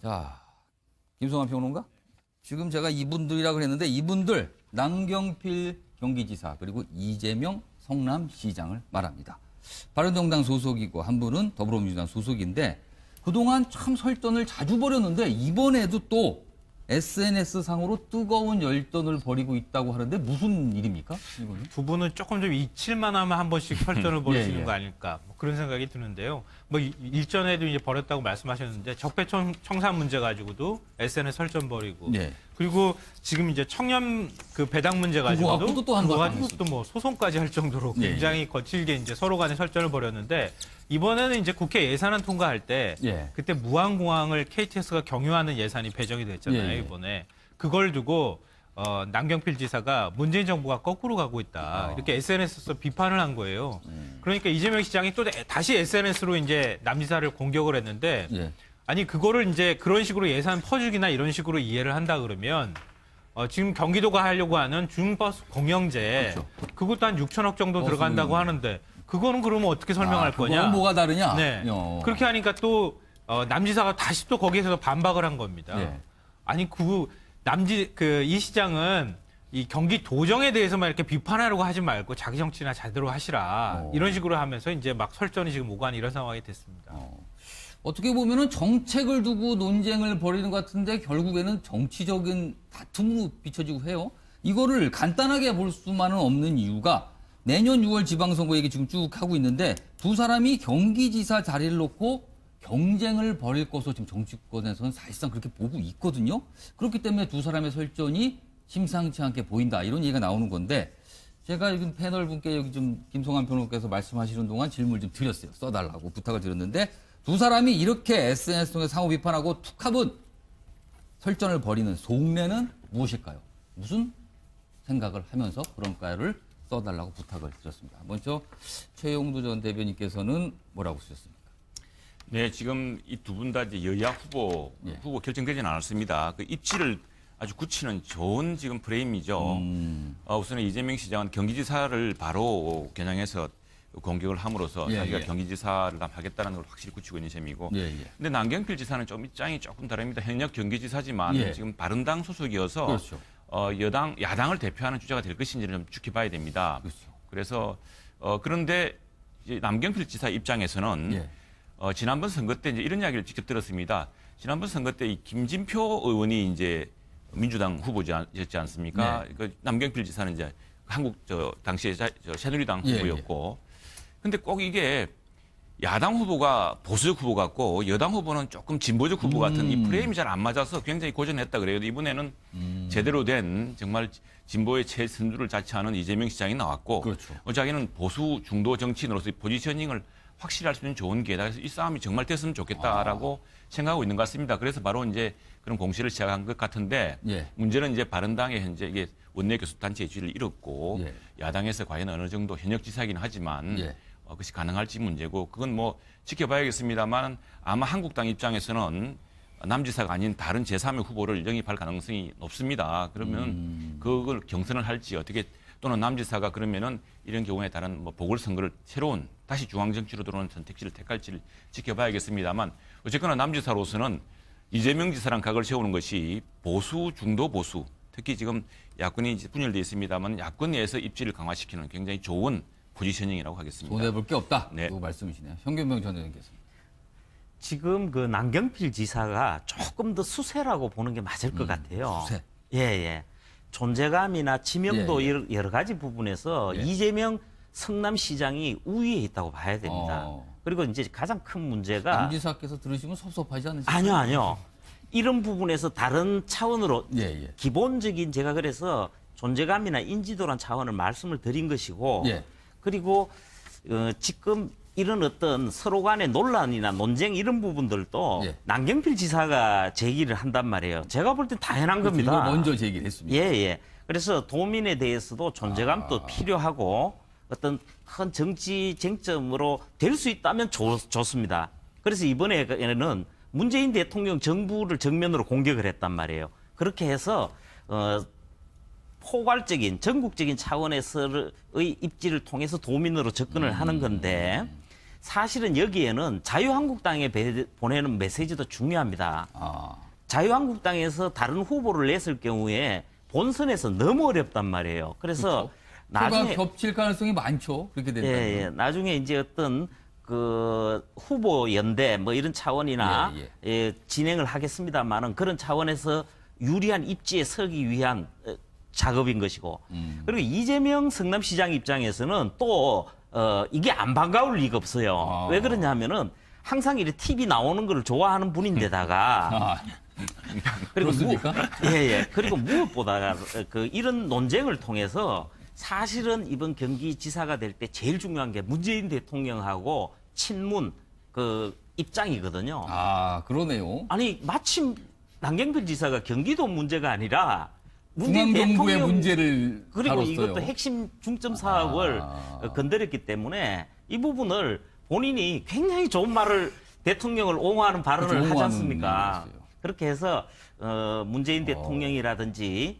자, 김성환 평론가? 지금 제가 이분들이라고 그랬는데 이분들 남경필 경기지사 그리고 이재명 성남시장을 말합니다. 바른정당 소속이고 한 분은 더불어민주당 소속인데 그동안 참 설전을 자주 벌였는데 이번에도 또 SNS상으로 뜨거운 열전을 벌이고 있다고 하는데 무슨 일입니까? 이거는? 두 분은 조금 좀 잊힐만 하면 한 번씩 설전을 벌이시는 예. 거 아닐까 뭐 그런 생각이 드는데요. 뭐 일전에도 이제 벌였다고 말씀하셨는데 적폐청산 문제 가지고도 SNS 설전 벌이고 예. 그리고 지금 이제 청년 그 배당 문제 가지고도 갖고도 또 한 그거 번 가지고 또 뭐 소송까지 할 정도로 예, 굉장히 거칠게 이제 서로 간에 설전을 벌였는데 이번에는 이제 국회 예산안 통과할 때 예. 그때 무안공항을 KTX가 경유하는 예산이 배정이 됐잖아요. 예. 이번에 그걸 두고 남경필 지사가 문재인 정부가 거꾸로 가고 있다. 이렇게 SNS에서 비판을 한 거예요. 그러니까 이재명 시장이 또 다시 SNS로 이제 남 지사를 공격을 했는데 예. 아니 그거를 이제 그런 식으로 예산 퍼주기나 이런 식으로 이해를 한다 그러면 지금 경기도가 하려고 하는 중버스 공영제 그렇죠. 그것도 한 6천억 정도 들어간다고 하는데 그거는 그러면 어떻게 설명할 거냐? 그건 뭐가 다르냐? 네. 그렇게 하니까 또 남지사가 다시 또 거기에서 반박을 한 겁니다. 예. 아니 이 시장은 이 경기 도정에 대해서만 이렇게 비판하려고 하지 말고 자기 정치나 제대로 하시라. 이런 식으로 하면서 이제 막 설전이 지금 오가는 이런 상황이 됐습니다. 어떻게 보면은 정책을 두고 논쟁을 벌이는 것 같은데 결국에는 정치적인 다툼으로 비춰지고 해요. 이거를 간단하게 볼 수만은 없는 이유가 내년 6월 지방선거 얘기 지금 쭉 하고 있는데 두 사람이 경기지사 자리를 놓고 경쟁을 벌일 것으로 지금 정치권에서는 사실상 그렇게 보고 있거든요. 그렇기 때문에 두 사람의 설전이 심상치 않게 보인다. 이런 얘기가 나오는 건데 제가 지금 패널 분께 여기 좀 김성환 변호사께서 말씀하시는 동안 질문을 좀 드렸어요. 써달라고 부탁을 드렸는데 두 사람이 이렇게 SNS 통해 상호 비판하고 툭하면 설전을 벌이는 속내는 무엇일까요? 무슨 생각을 하면서 그런가요를 써달라고 부탁을 드렸습니다. 먼저 최용두 전 대변인께서는 뭐라고 쓰셨습니까? 네, 지금 이 두 분 다 이제 여야 후보 결정되지는 않았습니다. 그 입지를 아주 굳히는 좋은 지금 프레임이죠. 우선 이재명 시장은 경기지사를 바로 겨냥해서 공격을 함으로써 자기가 경기지사를 하겠다는 걸 확실히 굳히고 있는 셈이고. 근데 남경필 지사는 좀 입장이 조금 다릅니다. 현역 경기지사지만 지금 바른당 소속이어서 그렇죠. 야당을 대표하는 주자가 될 것인지를 좀 지켜봐야 됩니다. 그렇죠. 그래서 그런데 이제 남경필 지사 입장에서는 지난번 선거 때 이제 이런 이야기를 직접 들었습니다. 지난번 선거 때 이 김진표 의원이 이제 민주당 후보였지 않습니까? 그 남경필 지사는 이제 당시에 새누리당 후보였고. 근데 꼭 이게 야당 후보가 보수적 후보 같고 여당 후보는 조금 진보적 후보 같은 이 프레임이 잘 안 맞아서 굉장히 고전했다 그래요. 이번에는 제대로 된 정말 진보의 최선두를 자처하는 이재명 시장이 나왔고 그렇죠. 자기는 보수 중도 정치인으로서의 포지셔닝을 확실히 할 수 있는 좋은 기회다. 그래서 이 싸움이 정말 됐으면 좋겠다라고 생각하고 있는 것 같습니다. 그래서 바로 이제 그런 공시를 시작한 것 같은데 문제는 이제 바른당의 현재 이게 원내 교섭단체의 지위를 잃었고 야당에서 과연 어느 정도 현역 지사이긴 하지만 그것이 가능할지 문제고 그건 뭐 지켜봐야겠습니다만 아마 한국당 입장에서는 남지사가 아닌 다른 제3의 후보를 영입할 가능성이 높습니다. 그러면 그걸 경선을 할지 어떻게 또는 남지사가 그러면은 이런 경우에 다른 뭐 보궐선거를 새로운 다시 중앙정치로 들어오는 선택지를 택할지를 지켜봐야겠습니다만 어쨌거나 남지사로서는 이재명 지사랑 각을 세우는 것이 보수 중도 보수 특히 지금 야권이 이제 분열되어 있습니다만 야권 내에서 입지를 강화시키는 굉장히 좋은 포지셔닝이라고 하겠습니다. 손해볼 게 없다. 네. 그 말씀이시네요. 현균병 전 의원께서. 지금 그 남경필 지사가 조금 더 수세라고 보는 게 맞을 것 같아요. 수세. 예. 존재감이나 지명도 여러 가지 부분에서 이재명 성남시장이 우위에 있다고 봐야 됩니다. 그리고 이제 가장 큰 문제가 남지사께서 들으시면 섭섭하지 않으실까요? 아니요. 이런 부분에서 다른 차원으로 기본적인 제가 그래서 존재감이나 인지도란 차원을 말씀을 드린 것이고 그리고 지금 이런 어떤 서로 간의 논란이나 논쟁 이런 부분들도 남경필 지사가 제기를 한단 말이에요. 제가 볼 땐 당연한 겁니다. 이거 먼저 제기를 했습니다. 그래서 도민에 대해서도 존재감도 필요하고 어떤 큰 정치 쟁점으로 될 수 있다면 좋습니다. 그래서 이번에는 문재인 대통령 정부를 정면으로 공격을 했단 말이에요. 그렇게 해서 포괄적인 전국적인 차원에서의 입지를 통해서 도민으로 접근을 하는 건데 사실은 여기에는 자유한국당에 보내는 메시지도 중요합니다. 자유한국당에서 다른 후보를 냈을 경우에 본선에서 너무 어렵단 말이에요. 그래서 나중에 겹칠 가능성이 많죠. 그렇게 된다면. 예. 나중에 이제 어떤 그 후보 연대 뭐 이런 차원이나 진행을 하겠습니다만은 그런 차원에서 유리한 입지에 서기 위한 작업인 것이고 그리고 이재명 성남시장 입장에서는 또 이게 안 반가울 리가 없어요. 왜 그러냐면은 항상 이렇게 TV 나오는 걸 좋아하는 분인데다가 그리고 그리고 무엇보다 그 이런 논쟁을 통해서 사실은 이번 경기지사가 될 때 제일 중요한 게 문재인 대통령하고 친문 그 입장이거든요. 그러네요. 아니 마침 남경필 지사가 경기도 문제가 아니라 중앙정부의 문제를 그리고 다뤘어요. 이것도 핵심 중점 사업을 건드렸기 때문에 이 부분을 본인이 굉장히 좋은 말을 대통령을 옹호하는 발언을 하지 않습니까? 그렇게 해서 문재인 대통령이라든지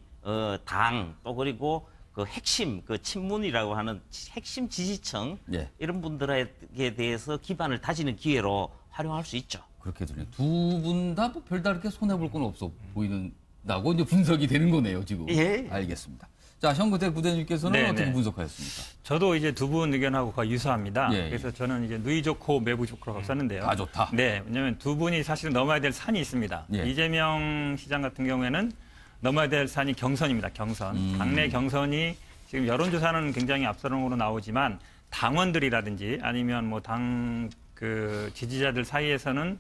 당 또 그리고 그 핵심 그 친문이라고 하는 핵심 지지층 이런 분들에게 대해서 기반을 다지는 기회로 활용할 수 있죠. 그렇게 되네요. 두 분 다 뭐 별다르게 손해볼 건 없어 보이는다고 이제 분석이 되는 거네요, 지금. 알겠습니다. 자, 현근택 부대님께서는 어떻게 분석하셨습니까? 저도 이제 두 분 의견하고 거의 유사합니다. 그래서 저는 이제 누이 좋고 매부 좋고라고 썼는데요. 다 좋다. 네, 왜냐하면 두 분이 사실은 넘어야 될 산이 있습니다. 이재명 시장 같은 경우에는 넘어야 될 산이 경선입니다. 경선. 당내 경선이 지금 여론조사는 굉장히 앞서는으로 나오지만 당원들이라든지 아니면 뭐 당 그 지지자들 사이에서는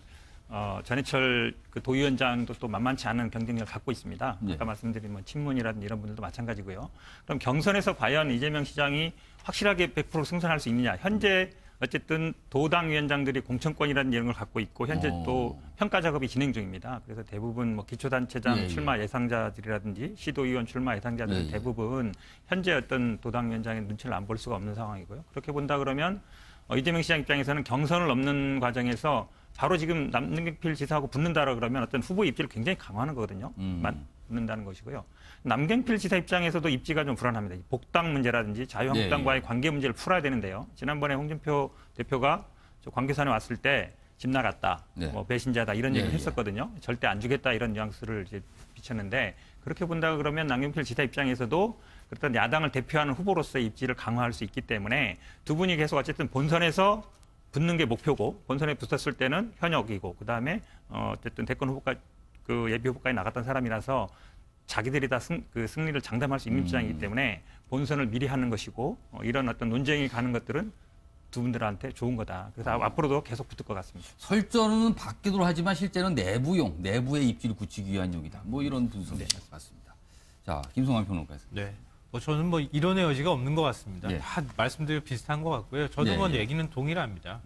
전해철 그 도위원장도 또 만만치 않은 경쟁력을 갖고 있습니다. 아까 말씀드린 뭐 친문이라든지 이런 분들도 마찬가지고요. 그럼 경선에서 과연 이재명 시장이 확실하게 100% 승선할 수 있느냐? 현재 어쨌든 도당 위원장들이 공천권이라는 이런 걸 갖고 있고 현재 또 평가 작업이 진행 중입니다. 그래서 대부분 뭐 기초단체장 출마 예상자들이라든지 시도의원 출마 예상자들은 대부분 현재 어떤 도당 위원장의 눈치를 안 볼 수가 없는 상황이고요. 그렇게 본다 그러면 이재명 시장 입장에서는 경선을 넘는 과정에서 바로 지금 남경필 지사하고 붙는다라 그러면 어떤 후보 입지를 굉장히 강화하는 거거든요. 붙는다는 것이고요. 남경필 지사 입장에서도 입지가 좀 불안합니다. 복당 문제라든지 자유한국당과의 관계 문제를 풀어야 되는데요. 지난번에 홍준표 대표가 저 관계선에 왔을 때 집 나갔다, 뭐 배신자다 이런 얘기를 했었거든요. 절대 안 주겠다 이런 뉘앙스를 이제 비쳤는데 그렇게 본다 그러면 남경필 지사 입장에서도 그렇던 야당을 대표하는 후보로서의 입지를 강화할 수 있기 때문에 두 분이 계속 어쨌든 본선에서 붙는 게 목표고 본선에 붙었을 때는 현역이고 그다음에 어쨌든 대권 후보까지 그 예비 후보까지 나갔던 사람이라서 자기들이 다 승리를 장담할 수 있는 입장이기 때문에 본선을 미리 하는 것이고 이런 어떤 논쟁이 가는 것들은 두 분들한테 좋은 거다. 그래서 앞으로도 계속 붙을 것 같습니다. 설전은 받기도 하지만 실제는 내부용, 내부의 입지를 굳히기 위한 용이다. 뭐 이런 분석이 같습니다. 자, 김성환 평론가에서. 네. 저는 뭐 이론의 여지가 없는 것 같습니다. 다 말씀드려 비슷한 것 같고요. 저도 뭐 얘기는 동일합니다.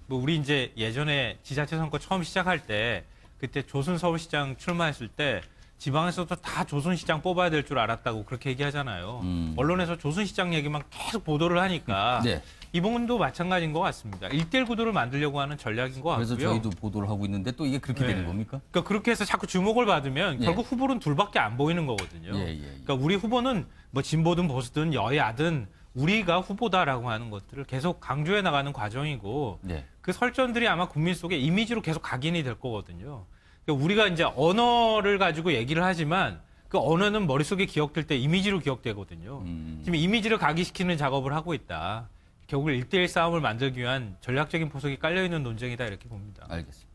뭐 우리 이제 예전에 지자체 선거 처음 시작할 때 그때 조순 서울시장 출마했을 때 지방에서도 다 조순시장 뽑아야 될 줄 알았다고 그렇게 얘기하잖아요. 언론에서 조순시장 얘기만 계속 보도를 하니까 이번도 마찬가지인 것 같습니다. 1대1 구도를 만들려고 하는 전략인 것 같고요. 그래서 저희도 보도를 하고 있는데 또 이게 그렇게 되는 겁니까? 그러니까 그렇게 해서 자꾸 주목을 받으면 결국 후보는 둘밖에 안 보이는 거거든요. 그러니까 우리 후보는 뭐 진보든 보수든 여야든 우리가 후보다라고 하는 것들을 계속 강조해 나가는 과정이고 그 설전들이 아마 국민 속에 이미지로 계속 각인이 될 거거든요. 그러니까 우리가 이제 언어를 가지고 얘기를 하지만 그 언어는 머릿속에 기억될 때 이미지로 기억되거든요. 지금 이미지를 각인시키는 작업을 하고 있다. 결국 1대1 싸움을 만들기 위한 전략적인 포석이 깔려있는 논쟁이다 이렇게 봅니다. 알겠습니다.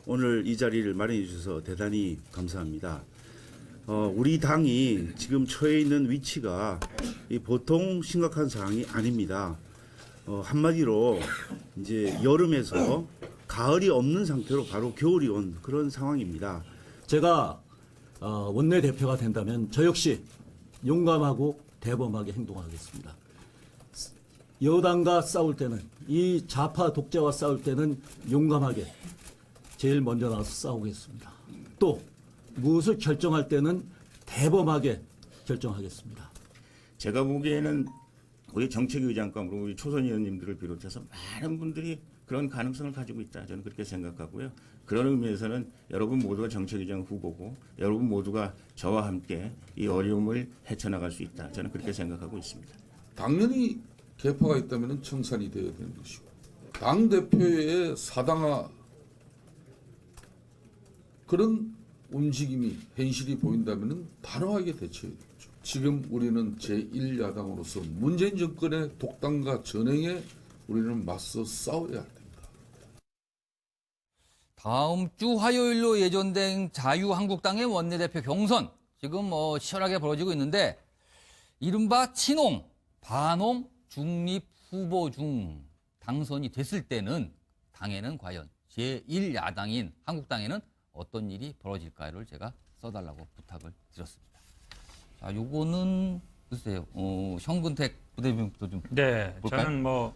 오늘 이 자리를 마련해 주셔서 대단히 감사합니다. 우리 당이 지금 처해 있는 위치가 보통 심각한 상황이 아닙니다. 한마디로 이제 여름에서 가을이 없는 상태로 바로 겨울이 온 그런 상황입니다. 제가 원내대표가 된다면 저 역시 용감하고 대범하게 행동하겠습니다. 여당과 싸울 때는 이 좌파 독재와 싸울 때는 용감하게 제일 먼저 나와서 싸우겠습니다. 또 무엇을 결정할 때는 대범하게 결정하겠습니다. 제가 보기에는 우리 정책위의장과 우리 초선 의원님들을 비롯해서 많은 분들이 그런 가능성을 가지고 있다. 저는 그렇게 생각하고요. 그런 의미에서는 여러분 모두가 정책위의장 후보고 여러분 모두가 저와 함께 이 어려움을 헤쳐나갈 수 있다. 저는 그렇게 생각하고 있습니다. 당연히 개파가 있다면 청산이 되어야 되는 것이고 당 대표의 사당화 그런 움직임이 현실이 보인다면 단호하게 대처해야 되죠. 지금 우리는 제1야당으로서 문재인 정권의 독단과 전횡에 우리는 맞서 싸워야 합니다. 다음 주 화요일로 예정된 자유한국당의 원내대표 경선 지금 치열하게 벌어지고 있는데 이른바 친홍, 반홍, 중립 후보 중 당선이 됐을 때는 당에는 과연 제1야당인 한국당에는 어떤 일이 벌어질까를 제가 써달라고 부탁을 드렸습니다. 자, 요거는 글쎄요, 현근택 부대변인도 좀 네, 볼까요? 저는 뭐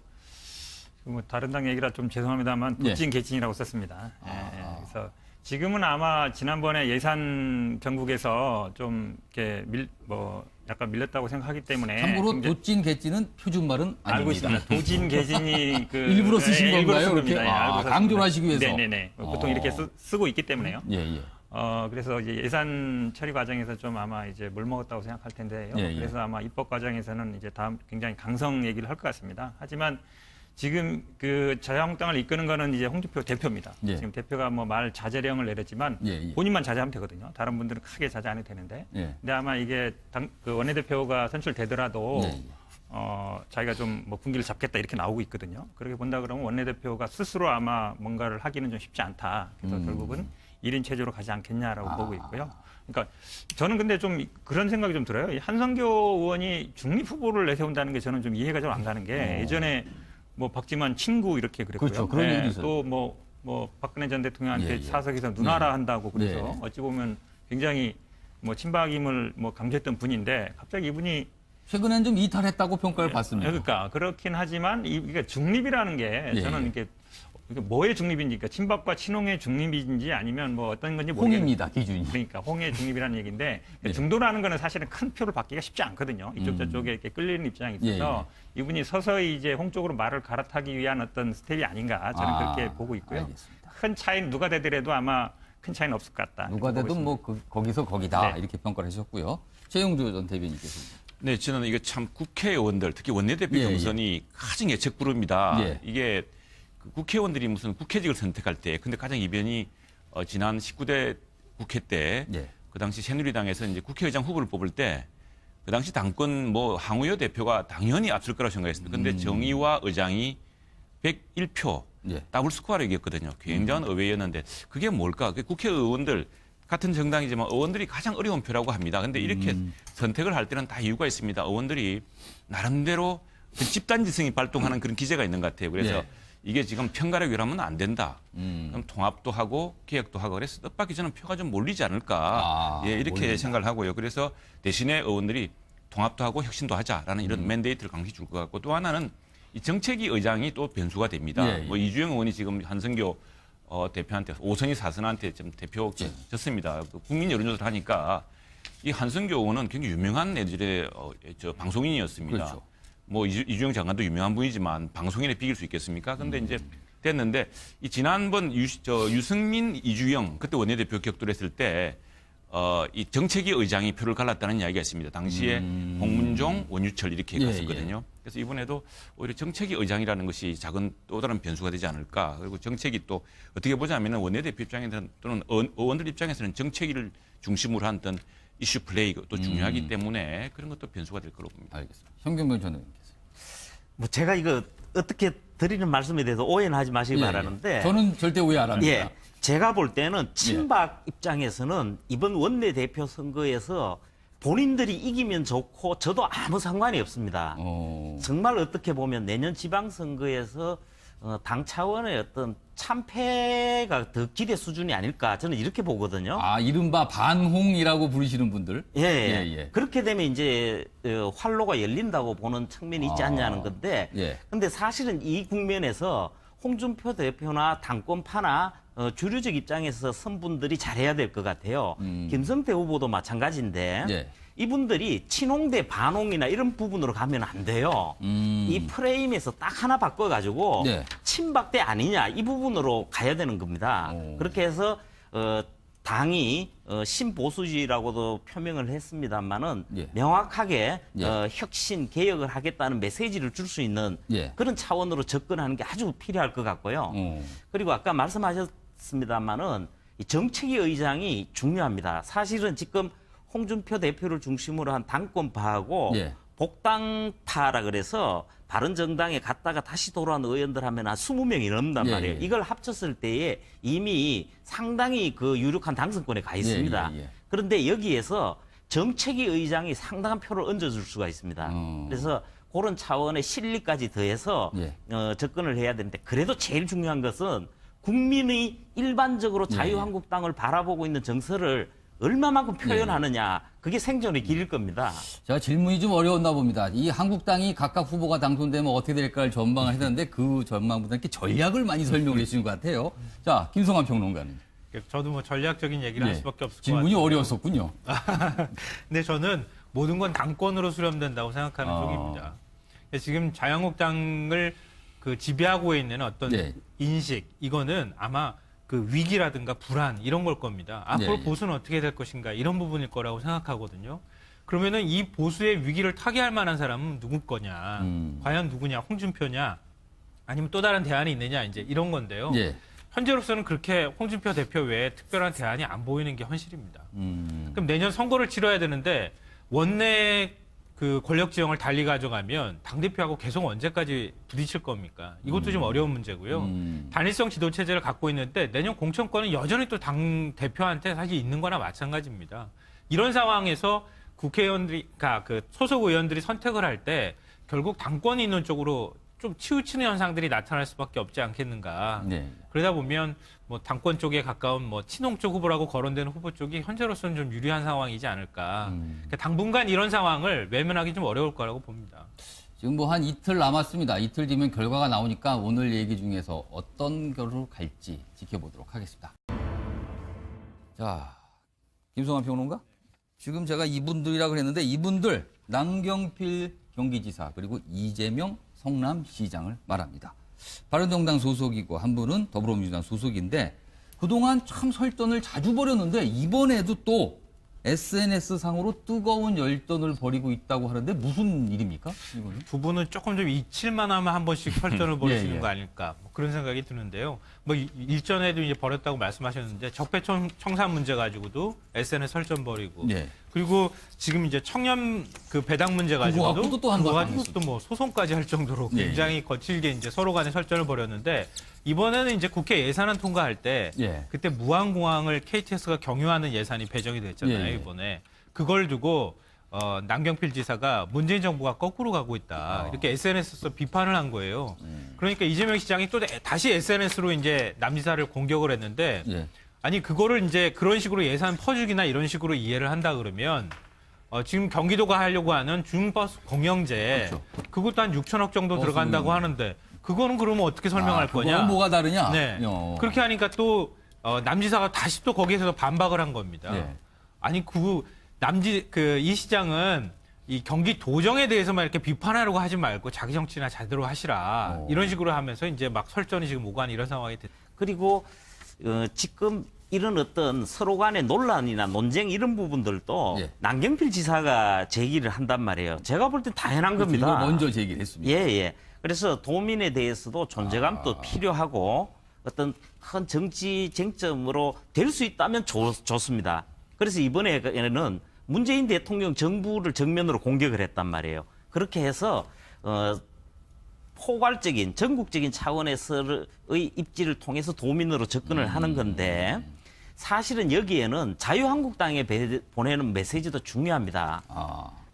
다른 당 얘기라 좀 죄송합니다만 도찐 개찐이라고 썼습니다. 그래서 지금은 아마 지난번에 예산 정국에서 좀 이렇게 약간 밀렸다고 생각하기 때문에 참고로 도찐 개찐은 표준말은 아닙니다. 알고 있습니다. 도진 개진이 일부러 쓰신 건가요? 이렇게 강조를 하시기 위해서. 네네네. 보통 이렇게 쓰고 있기 때문에요. 예. 그래서 이제 예산 처리 과정에서 좀 아마 이제 물 먹었다고 생각할 텐데요. 예. 그래서 아마 입법 과정에서는 이제 다음 굉장히 강성 얘기를 할 것 같습니다. 하지만 지금 그 자유한국당을 이끄는 거는 이제 홍준표 대표입니다. 예. 지금 대표가 뭐 말 자제령을 내렸지만 본인만 자제하면 되거든요. 다른 분들은 크게 자제 안 해도 되는데. 근데 아마 이게 그 원내대표가 선출되더라도 자기가 좀 뭐 분기를 잡겠다 이렇게 나오고 있거든요. 그렇게 본다 그러면 원내대표가 스스로 아마 뭔가를 하기는 좀 쉽지 않다. 그래서 결국은 1인 체제로 가지 않겠냐라고 보고 있고요. 그러니까 저는 근데 좀 그런 생각이 좀 들어요. 이 한성교 의원이 중립 후보를 내세운다는 게 저는 좀 이해가 좀 안 가는 게 예전에 뭐 박지만 친구 이렇게 그랬고요. 그렇죠. 그런 얘기도 있어요. 또 뭐 박근혜 전 대통령한테 사석에서 누나라 한다고 그래서 어찌 보면 굉장히 뭐 친박임을 뭐 강조했던 분인데 갑자기 이분이 최근엔 좀 이탈했다고 평가를 받습니다. 그러니까 그렇긴 하지만 이게 중립이라는 게 저는 이게 뭐의 중립인지, 그러니까 친박과 친홍의 중립인지 아니면 뭐 어떤 건지 모르겠는데. 홍입니다, 기준이. 그러니까 홍의 중립이라는 얘기인데 중도라는 거는 사실은 큰 표를 받기가 쉽지 않거든요. 이쪽 저쪽에 이렇게 끌리는 입장이 있어서 이분이 서서히 이제 홍 쪽으로 말을 갈아타기 위한 어떤 스텝이 아닌가 저는 그렇게 보고 있고요. 알겠습니다. 큰 차이는 누가 되더라도 아마 큰 차이는 없을 것 같다. 누가 돼도 뭐 거기서 거기다 이렇게 평가를 하셨고요. 최영주 전 대변인께서. 네, 저는 이게 참 국회의원들 특히 원내대표 경선이 가장 예측불허입니다. 이게 국회의원들이 무슨 국회직을 선택할 때, 근데 가장 이변이 지난 19대 국회 때, 그 당시 새누리당에서 이제 국회의장 후보를 뽑을 때, 그 당시 당권 뭐 항우여 대표가 당연히 앞설 거라고 생각했습니다. 근데 정의와 의장이 101표, 더블 스코어로 이겼거든요. 굉장한 의외였는데, 그게 뭘까? 그게 국회의원들, 같은 정당이지만 의원들이 가장 어려운 표라고 합니다. 근데 이렇게 선택을 할 때는 다 이유가 있습니다. 의원들이 나름대로 집단지성이 발동하는 그런 기제가 있는 것 같아요. 그래서 이게 지금 편가르기 하면 안 된다. 그럼 통합도 하고 개혁도 하고 그래서 뜻밖의 저는 표가 좀 몰리지 않을까. 이렇게 몰린다. 생각을 하고요. 그래서 대신에 의원들이 통합도 하고 혁신도 하자라는 이런 맨데이트를 강시 줄 것 같고 또 하나는 이 정책위 의장이 또 변수가 됩니다. 뭐 이주영 의원이 지금 한성교 대표한테 오선희 사선한테 좀 대표 졌습니다. 국민 여론조사를 하니까 이 한성교 의원은 굉장히 유명한 애들의 방송인이었습니다. 그렇죠. 뭐 이주영 장관도 유명한 분이지만 방송인에 비길 수 있겠습니까? 근데 이제 됐는데 이 지난번 유승민, 이주영 그때 원내대표 격돌 했을 때 이 정책위 의장이 표를 갈랐다는 이야기가 있습니다. 당시에 홍문종, 원유철 이렇게 갔었거든요. 그래서 이번에도 오히려 정책위 의장이라는 것이 작은 또 다른 변수가 되지 않을까. 그리고 정책위 또 어떻게 보자면 원내대표 입장에서는 또는 의원들 입장에서는 정책위를 중심으로 한 어떤 이슈 플레이가 또 중요하기 때문에 그런 것도 변수가 될 거로 봅니다. 알겠습니다. 현경변 전 의원께서. 뭐 제가 이거 어떻게 드리는 말씀에 대해서 오해는 하지 마시기 바라는데. 저는 절대 오해 안 합니다. 제가 볼 때는 친박 입장에서는 이번 원내대표 선거에서 본인들이 이기면 좋고 저도 아무 상관이 없습니다. 정말 어떻게 보면 내년 지방선거에서 당 차원의 어떤 참패가 더 기대 수준이 아닐까 저는 이렇게 보거든요. 이른바 반홍이라고 부르시는 분들. 그렇게 되면 이제 활로가 열린다고 보는 측면이 있지 않냐는 건데. 근데 사실은 이 국면에서 홍준표 대표나 당권파나 주류적 입장에서 선분들이 잘해야 될 것 같아요. 김성태 후보도 마찬가지인데 이분들이 친홍 대 반홍이나 이런 부분으로 가면 안 돼요. 이 프레임에서 딱 하나 바꿔가지고 친박 대 아니냐 이 부분으로 가야 되는 겁니다. 그렇게 해서 당이 신보수주의라고도 표명을 했습니다만은 예. 명확하게 예. 혁신 개혁을 하겠다는 메시지를 줄 수 있는 예. 그런 차원으로 접근하는 게 아주 필요할 것 같고요. 그리고 아까 말씀하셨습니다만은 이 정책위 의장이 중요합니다. 사실은 지금 홍준표 대표를 중심으로 한 당권파하고 예. 복당파라 그래서 바른정당에 갔다가 다시 돌아온 의원들 하면 한 20명이 넘는단 예, 말이에요. 예. 이걸 합쳤을 때에 이미 상당히 그 유력한 당선권에 가 있습니다. 예, 예, 예. 그런데 여기에서 정책위 의장이 상당한 표를 얹어줄 수가 있습니다. 그래서 그런 차원의 실리까지 더해서 예. 접근을 해야 되는데 그래도 제일 중요한 것은 국민이 일반적으로 자유한국당을 바라보고 있는 정서를 얼마만큼 표현하느냐. 그게 생존의 길일 겁니다. 제가 질문이 좀 어려웠나 봅니다. 이 한국당이 각각 후보가 당선되면 어떻게 될까를 전망을 했는데 그 전망보다 이렇게 전략을 많이 설명을 해주신 것 같아요. 자, 김성환 평론가님. 저도 뭐 전략적인 얘기를 할 수밖에 없을 것 같아요. 질문이 어려웠었군요. 근데 저는 모든 건 당권으로 수렴된다고 생각하는 쪽입니다. 지금 자유한국당을 그 지배하고 있는 어떤 인식, 이거는 아마 그 위기라든가 불안 이런 걸 겁니다. 앞으로 보수는 어떻게 될 것인가 이런 부분일 거라고 생각하거든요. 그러면은 이 보수의 위기를 타개할 만한 사람은 누구 거냐? 과연 누구냐? 홍준표냐? 아니면 또 다른 대안이 있느냐? 이제 이런 건데요. 현재로서는 그렇게 홍준표 대표 외에 특별한 대안이 안 보이는 게 현실입니다. 그럼 내년 선거를 치러야 되는데 원내 그 권력 지형을 달리 가져가면 당대표하고 계속 언제까지 부딪힐 겁니까? 이것도 좀 어려운 문제고요. 단일성 지도 체제를 갖고 있는데 내년 공천권은 여전히 또 당대표한테 사실 있는 거나 마찬가지입니다. 이런 상황에서 국회의원들이, 그러니까 그 소속 의원들이 선택을 할 때 결국 당권이 있는 쪽으로 좀 치우치는 현상들이 나타날 수밖에 없지 않겠는가. 그러다 보면 뭐 당권 쪽에 가까운 뭐 친홍 쪽 후보라고 거론되는 후보 쪽이 현재로서는 좀 유리한 상황이지 않을까. 그러니까 당분간 이런 상황을 외면하기 좀 어려울 거라고 봅니다. 지금 뭐 한 이틀 남았습니다. 이틀 뒤면 결과가 나오니까 오늘 얘기 중에서 어떤 결로 갈지 지켜보도록 하겠습니다. 자, 김성환 평론가? 지금 제가 이분들이라고 했는데 이분들 남경필 경기지사 그리고 이재명 성남시장을 말합니다. 바른정당 소속이고 한 분은 더불어민주당 소속인데 그동안 참 설전을 자주 벌였는데 이번에도 또 SNS상으로 뜨거운 열전을 벌이고 있다고 하는데 무슨 일입니까? 이거는? 두 분은 조금 좀 잊힐만 하면 한 번씩 설전을 벌이시는 거 아닐까 뭐 그런 생각이 드는데요. 뭐 일전에도 이제 벌였다고 말씀하셨는데 적폐청산 문제 가지고도 SNS 설전 벌이고 그리고 지금 이제 청년 그 배당 문제 가지고도 그거 가지고 또 뭐 소송까지 할 정도로 굉장히 거칠게 이제 서로 간에 설전을 벌였는데 이번에는 이제 국회 예산안 통과할 때 그때 무안공항을 KTX가 경유하는 예산이 배정이 됐잖아요. 이번에 그걸 두고 남경필 지사가 문재인 정부가 거꾸로 가고 있다. 이렇게 SNS에서 비판을 한 거예요. 그러니까 이재명 시장이 또 다시 SNS로 이제 남 지사를 공격을 했는데 아니 그거를 이제 그런 식으로 예산 퍼주기나 이런 식으로 이해를 한다 그러면 지금 경기도가 하려고 하는 중버스 공영제 그것도 한 6천억 정도 들어간다고 하는데 그거는 그러면 어떻게 설명할 거냐? 그건 뭐가 다르냐? 네. 그렇게 하니까 또 남지사가 다시 또 거기에서 반박을 한 겁니다. 아니 이 시장은 이 경기 도정에 대해서만 이렇게 비판하려고 하지 말고 자기 정치나 제대로 하시라 이런 식으로 하면서 이제 막 설전이 지금 오가는 이런 상황이 됐. 그리고 지금 이런 어떤 서로 간의 논란이나 논쟁 이런 부분들도 남경필 지사가 제기를 한단 말이에요. 제가 볼 땐 당연한 겁니다. 이거 먼저 제기를 했습니다. 그래서 도민에 대해서도 존재감도 필요하고 어떤 큰 정치 쟁점으로 될 수 있다면 좋습니다. 그래서 이번에는 문재인 대통령 정부를 정면으로 공격을 했단 말이에요. 그렇게 해서 포괄적인 전국적인 차원에서의 입지를 통해서 도민으로 접근을 하는 건데 사실은 여기에는 자유한국당에 보내는 메시지도 중요합니다.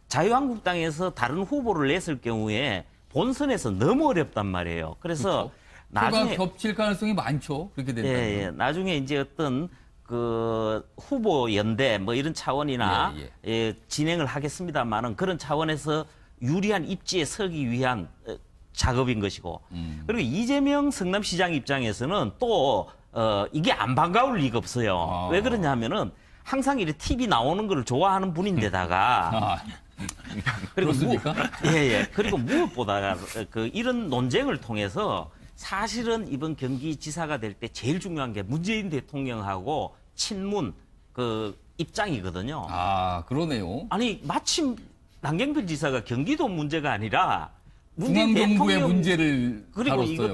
자유한국당에서 다른 후보를 냈을 경우에 본선에서 너무 어렵단 말이에요. 그래서 나중에 겹칠 가능성이 많죠. 그렇게 된다면. 나중에 이제 어떤 그 후보 연대 뭐 이런 차원이나 진행을 하겠습니다만은 그런 차원에서 유리한 입지에 서기 위한 작업인 것이고 그리고 이재명 성남시장 입장에서는 또 이게 안 반가울 리가 없어요. 왜 그러냐면은 항상 이렇게 TV 나오는 걸 좋아하는 분인데다가 그리고 그리고 무엇보다 그 이런 논쟁을 통해서 사실은 이번 경기지사가 될 때 제일 중요한 게 문재인 대통령하고 친문 그 입장이거든요. 아, 그러네요. 아니 마침 남경필 지사가 경기도 문제가 아니라 문재인 중앙정부의 대통령 문제를 그리고 다뤘어요.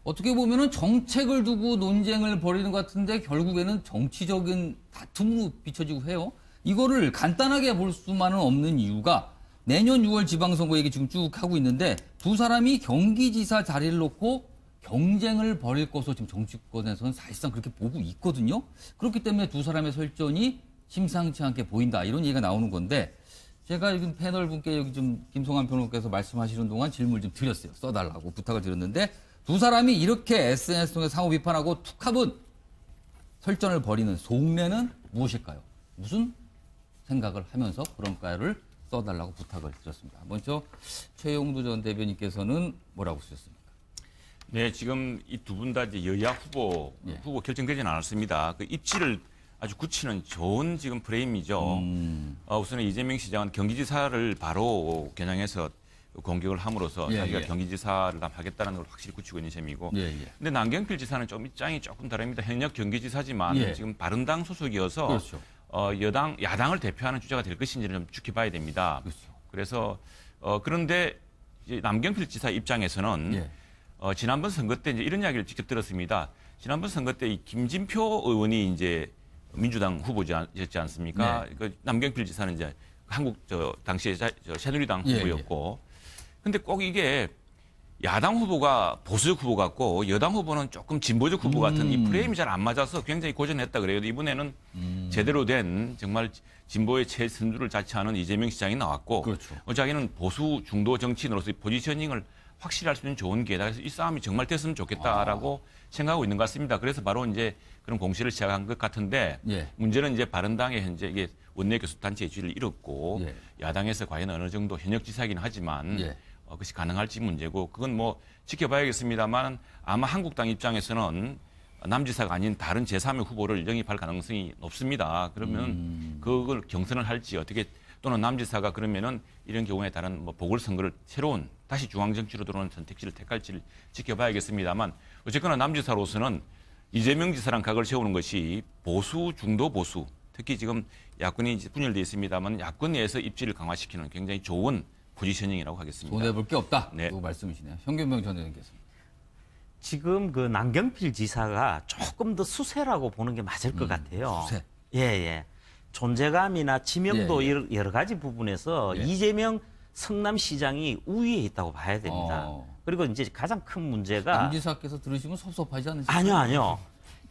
어떻게 보면은 정책을 두고 논쟁을 벌이는 것 같은데 결국에는 정치적인 다툼으로 비춰지고 해요. 이거를 간단하게 볼 수만은 없는 이유가 내년 6월 지방선거 얘기 지금 쭉 하고 있는데 두 사람이 경기지사 자리를 놓고 경쟁을 벌일 것으로 지금 정치권에서는 사실상 그렇게 보고 있거든요. 그렇기 때문에 두 사람의 설전이 심상치 않게 보인다. 이런 얘기가 나오는 건데 제가 지금 패널 분께 여기 좀 김성환 평론가께서 말씀하시는 동안 질문을 좀 드렸어요. 써달라고 부탁을 드렸는데 두 사람이 이렇게 SNS 통해 상호 비판하고 툭하면 설전을 벌이는 속내는 무엇일까요? 무슨 생각을 하면서 그런가를 써달라고 부탁을 드렸습니다. 먼저 최용두 전 대변인께서는 뭐라고 쓰셨습니까? 네, 지금 이 두 분 다 이제 여야 후보 결정되지는 않았습니다. 그 입지를 아주 굳히는 좋은 지금 프레임이죠. 우선은 이재명 시장은 경기지사를 바로 겨냥해서 공격을 함으로써 자기가 경기지사를 하겠다는 걸 확실히 굳히고 있는 셈이고. 근데 남경필 지사는 좀 입장이 조금 다릅니다. 현역 경기지사지만 지금 바른당 소속이어서 그렇죠. 야당을 대표하는 주자가 될 것인지를 좀 지켜봐야 됩니다. 그렇죠. 그래서 그런데 이제 남경필 지사 입장에서는 지난번 선거 때 이제 이런 이야기를 직접 들었습니다. 지난번 선거 때 이 김진표 의원이 이제 민주당 후보였지 않습니까? 그 남경필 지사는 이제 한국 당시에 새누리당 후보였고, 근데 꼭 이게 야당 후보가 보수적 후보 같고 여당 후보는 조금 진보적 후보 같은 이 프레임이 잘 안 맞아서 굉장히 고전했다 그래요. 이번에는 제대로 된 정말 진보의 최선두를 자처하는 이재명 시장이 나왔고, 그렇죠. 자기는 보수 중도 정치인으로서의 포지셔닝을 확실히 할 수 있는 좋은 기회다. 그래서 이 싸움이 정말 됐으면 좋겠다라고 생각하고 있는 것 같습니다. 그래서 바로 이제 그런 공시를 시작한 것 같은데 문제는 이제 바른당의 현재 이게 원내 교섭단체의 지위를 잃었고 야당에서 과연 어느 정도 현역 지사이긴 하지만 그것이 가능할지 문제고 그건 뭐 지켜봐야겠습니다만 아마 한국당 입장에서는 남지사가 아닌 다른 제3의 후보를 영입할 가능성이 높습니다. 그러면 그걸 경선을 할지 어떻게 또는 남지사가 그러면은 이런 경우에 다른 뭐 보궐선거를 새로운 다시 중앙정치로 들어오는 선택지를 택할지를 지켜봐야겠습니다만 어쨌거나 남지사로서는 이재명 지사랑 각을 세우는 것이 보수 중도 보수 특히 지금 야권이 이제 분열되어 있습니다만 야권 내에서 입지를 강화시키는 굉장히 좋은 포지셔닝이라고 하겠습니다. 손해볼 게 없다. 네. 그 말씀이시네요. 현균병 전 의원께서. 지금 그 남경필 지사가 조금 더 수세라고 보는 게 맞을 것 같아요. 수세. 예. 존재감이나 지명도 여러 가지 부분에서 이재명 성남시장이 우위에 있다고 봐야 됩니다. 그리고 이제 가장 큰 문제가 남지사께서 들으시면 섭섭하지 않으실까요? 아니요.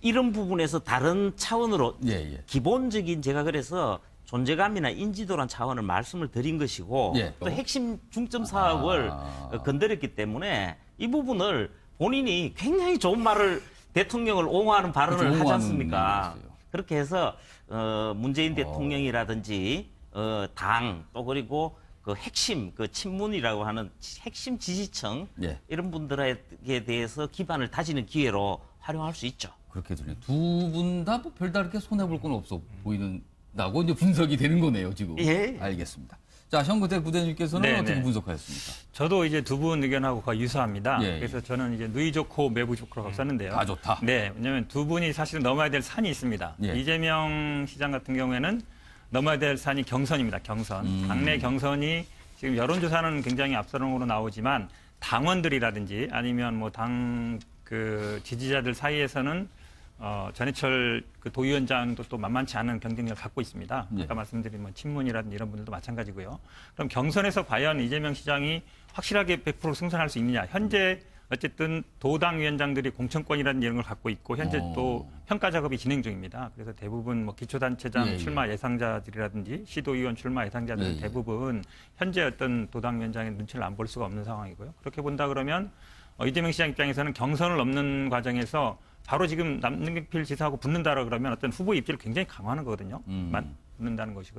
이런 부분에서 다른 차원으로 기본적인 제가 그래서 존재감이나 인지도란 차원을 말씀을 드린 것이고 또 핵심 중점 사업을 건드렸기 때문에 이 부분을 본인이 굉장히 좋은 말을 대통령을 옹호하는 발언을 하지 않습니까? 그렇게 해서 문재인 대통령이라든지 당 또 그리고 그 핵심 그 친문이라고 하는 핵심 지지층 이런 분들에게 대해서 기반을 다지는 기회로 활용할 수 있죠. 그렇게 들려요. 두 분 다 뭐 별다르게 손해볼 건 없어 보이는다고 이제 분석이 되는 거네요, 지금. 알겠습니다. 자, 현근택 부대님께서는 어떻게 분석하셨습니까? 저도 이제 두 분 의견하고 거의 유사합니다. 그래서 저는 이제 누이 좋고 매부 좋고라고 썼는데요. 다 좋다. 네, 왜냐하면 두 분이 사실은 넘어야 될 산이 있습니다. 이재명 시장 같은 경우에는 넘어야 될 산이 경선입니다. 경선. 당내 경선이 지금 여론조사는 굉장히 앞서는으로 나오지만 당원들이라든지 아니면 뭐 당 그 지지자들 사이에서는 전해철 그 도위원장도 또 만만치 않은 경쟁력을 갖고 있습니다. 아까 말씀드린 뭐 친문이라든지 이런 분들도 마찬가지고요. 그럼 경선에서 과연 이재명 시장이 확실하게 100% 승선할 수 있느냐? 현재 어쨌든 도당 위원장들이 공천권이라는 이런 걸 갖고 있고 현재 또 평가 작업이 진행 중입니다. 그래서 대부분 뭐 기초단체장 출마 예상자들이라든지 시도의원 출마 예상자들은 대부분 현재 어떤 도당 위원장의 눈치를 안 볼 수가 없는 상황이고요. 그렇게 본다 그러면 이재명 시장 입장에서는 경선을 넘는 과정에서 바로 지금 남경필 지사하고 붙는다라 그러면 어떤 후보 입지를 굉장히 강화하는 거거든요. 붙는다는 것이고요.